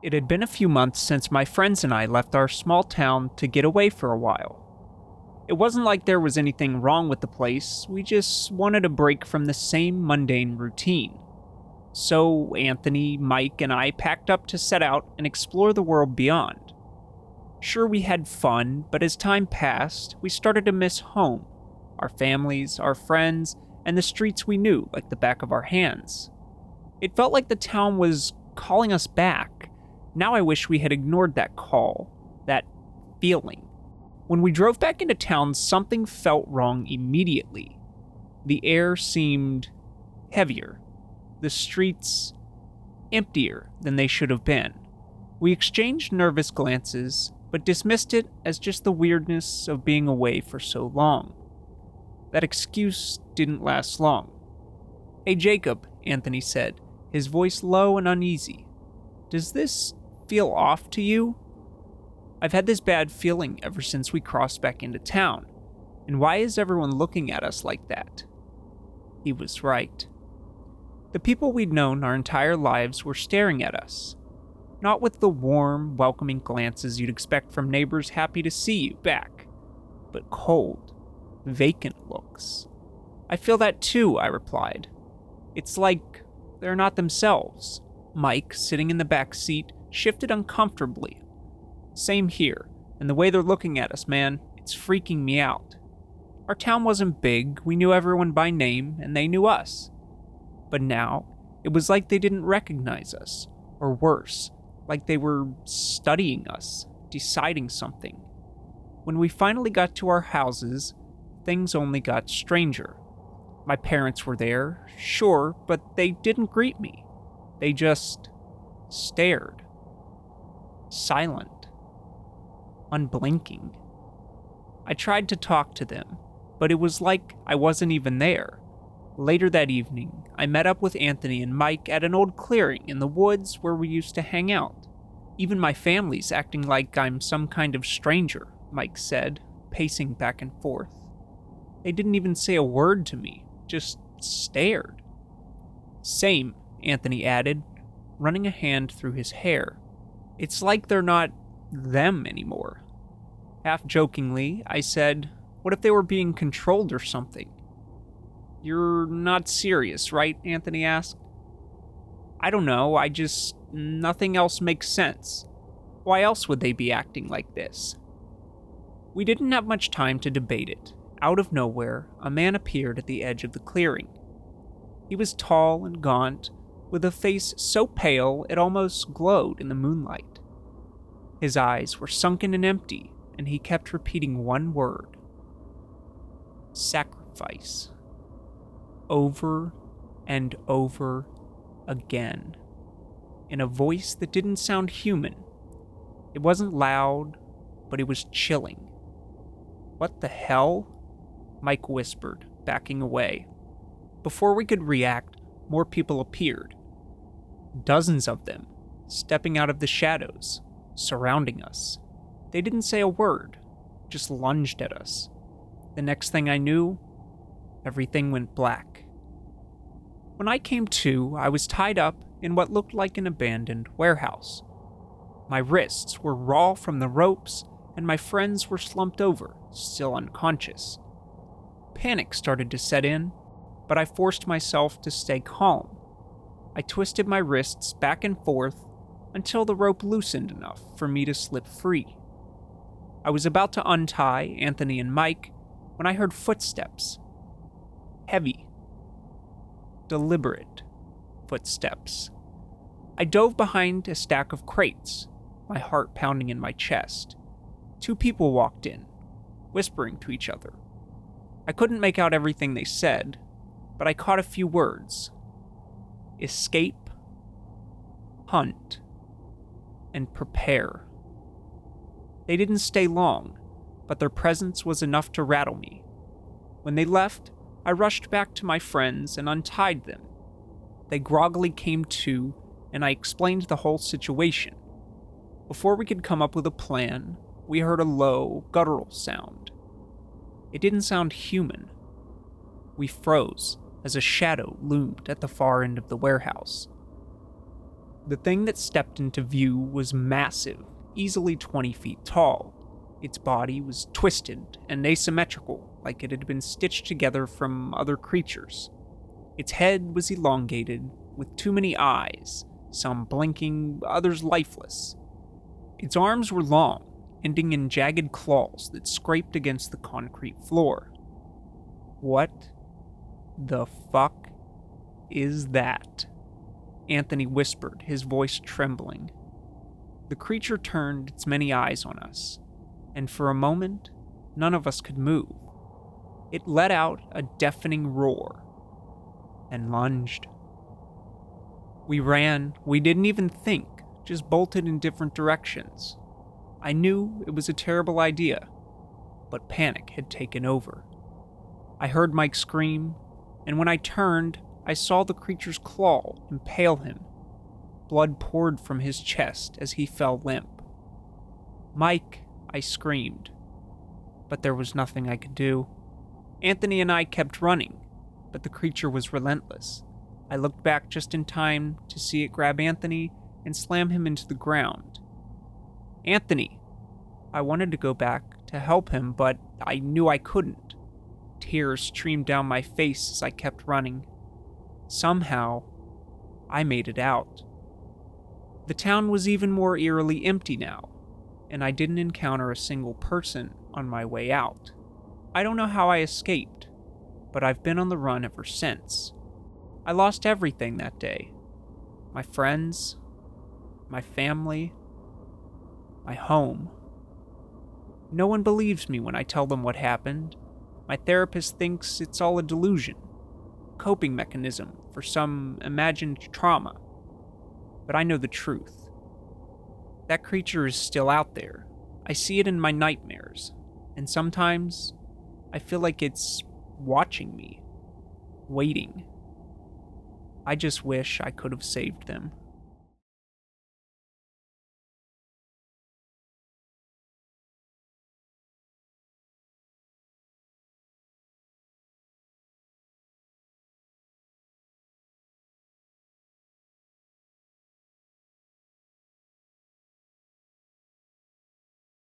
It had been a few months since my friends and I left our small town to get away for a while. It wasn't like there was anything wrong with the place, we just wanted a break from the same mundane routine. So Anthony, Mike, and I packed up to set out and explore the world beyond. Sure, we had fun, but as time passed, we started to miss home, our families, our friends, and the streets we knew like the back of our hands. It felt like the town was calling us back. Now I wish we had ignored that call, that feeling. When we drove back into town, something felt wrong immediately. The air seemed heavier. The streets emptier than they should have been. We exchanged nervous glances, but dismissed it as just the weirdness of being away for so long. That excuse didn't last long. "Hey Jacob," Anthony said, his voice low and uneasy. "Does this feel off to you? I've had this bad feeling ever since we crossed back into town, and why is everyone looking at us like that?" He was right. The people we'd known our entire lives were staring at us. Not with the warm, welcoming glances you'd expect from neighbors happy to see you back, but cold, vacant looks. "I feel that too," I replied. "It's like they're not themselves." Mike, sitting in the back seat, shifted uncomfortably. "Same here, and the way they're looking at us, man, it's freaking me out. Our town wasn't big, we knew everyone by name, and they knew us. But now, it was like they didn't recognize us, or worse, like they were studying us, deciding something. When we finally got to our houses, things only got stranger. My parents were there, sure, but they didn't greet me. They just stared. Silent. Unblinking. I tried to talk to them, but it was like I wasn't even there. Later that evening, I met up with Anthony and Mike at an old clearing in the woods where we used to hang out. "Even my family's acting like I'm some kind of stranger," Mike said, pacing back and forth. "They didn't even say a word to me, just stared." "Same," Anthony added, running a hand through his hair. "It's like they're not them anymore." Half jokingly, I said, "What if they were being controlled or something?" "You're not serious, right?" Anthony asked. "I don't know, nothing else makes sense. Why else would they be acting like this?" We didn't have much time to debate it. Out of nowhere, a man appeared at the edge of the clearing. He was tall and gaunt, with a face so pale it almost glowed in the moonlight. His eyes were sunken and empty, and he kept repeating one word: sacrifice. Over and over again, in a voice that didn't sound human. It wasn't loud, but it was chilling. "What the hell?" Mike whispered, backing away. Before we could react, more people appeared. Dozens of them, stepping out of the shadows, surrounding us. They didn't say a word, just lunged at us. The next thing I knew, everything went black. When I came to, I was tied up in what looked like an abandoned warehouse. My wrists were raw from the ropes, and my friends were slumped over, still unconscious. Panic started to set in, but I forced myself to stay calm. I twisted my wrists back and forth until the rope loosened enough for me to slip free. I was about to untie Anthony and Mike when I heard footsteps. Heavy, deliberate footsteps. I dove behind a stack of crates, my heart pounding in my chest. 2 people walked in, whispering to each other. I couldn't make out everything they said, but I caught a few words. Escape, hunt, and prepare. They didn't stay long, but their presence was enough to rattle me. When they left, I rushed back to my friends and untied them. They groggily came to, and I explained the whole situation. Before we could come up with a plan, we heard a low, guttural sound. It didn't sound human. We froze as a shadow loomed at the far end of the warehouse. The thing that stepped into view was massive, easily 20 feet tall. Its body was twisted and asymmetrical, like it had been stitched together from other creatures. Its head was elongated, with too many eyes, some blinking, others lifeless. Its arms were long, ending in jagged claws that scraped against the concrete floor. What the fuck is that? Anthony whispered, his voice trembling. The creature turned its many eyes on us, and for a moment, none of us could move. It let out a deafening roar and lunged. We ran, we didn't even think, just bolted in different directions. I knew it was a terrible idea, but panic had taken over. I heard Mike scream, and when I turned, I saw the creature's claw impale him. Blood poured from his chest as he fell limp. "Mike," I screamed, but there was nothing I could do. Anthony and I kept running, but the creature was relentless. I looked back just in time to see it grab Anthony and slam him into the ground. "Anthony!" I wanted to go back to help him, but I knew I couldn't. Tears streamed down my face as I kept running. Somehow, I made it out. The town was even more eerily empty now, and I didn't encounter a single person on my way out. I don't know how I escaped, but I've been on the run ever since. I lost everything that day. My friends, my family, my home. No one believes me when I tell them what happened. My therapist thinks it's all a delusion, coping mechanism for some imagined trauma. But I know the truth. That creature is still out there. I see it in my nightmares, and sometimes I feel like it's watching me, waiting. I just wish I could have saved them.